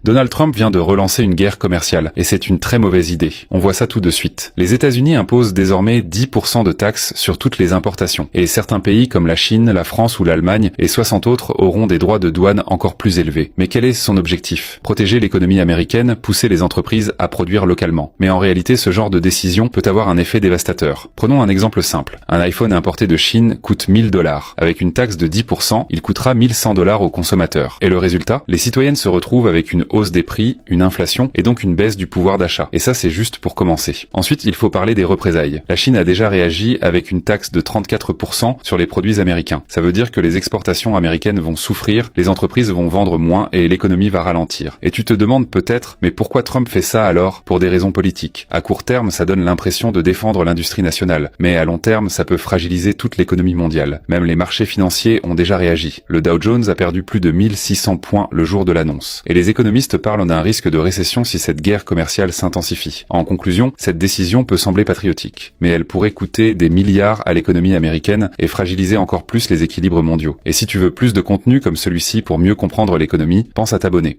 Donald Trump vient de relancer une guerre commerciale, et c'est une très mauvaise idée. On voit ça tout de suite. Les États-Unis imposent désormais 10% de taxes sur toutes les importations, et certains pays comme la Chine, la France ou l'Allemagne, et 60 autres auront des droits de douane encore plus élevés. Mais quel est son objectif? Protéger l'économie américaine, pousser les entreprises à produire localement. Mais en réalité, ce genre de décision peut avoir un effet dévastateur. Prenons un exemple simple. Un iPhone importé de Chine coûte 1000 $. Avec une taxe de 10%, il coûtera 1100 $ aux consommateurs. Et le résultat? Les citoyennes se retrouvent avec une hausse des prix, une inflation et donc une baisse du pouvoir d'achat. Et ça, c'est juste pour commencer. Ensuite, il faut parler des représailles. La Chine a déjà réagi avec une taxe de 34% sur les produits américains. Ça veut dire que les exportations américaines vont souffrir, les entreprises vont vendre moins et l'économie va ralentir. Et tu te demandes peut-être, mais pourquoi Trump fait ça alors? Pour des raisons politiques. À court terme, ça donne l'impression de défendre l'industrie nationale. Mais à long terme, ça peut fragiliser toute l'économie mondiale. Même les marchés financiers ont déjà réagi. Le Dow Jones a perdu plus de 1600 points le jour de l'annonce. Et les économistes parlent d'un risque de récession si cette guerre commerciale s'intensifie. En conclusion, cette décision peut sembler patriotique, mais elle pourrait coûter des milliards à l'économie américaine et fragiliser encore plus les équilibres mondiaux. Et si tu veux plus de contenu comme celui-ci pour mieux comprendre l'économie, pense à t'abonner.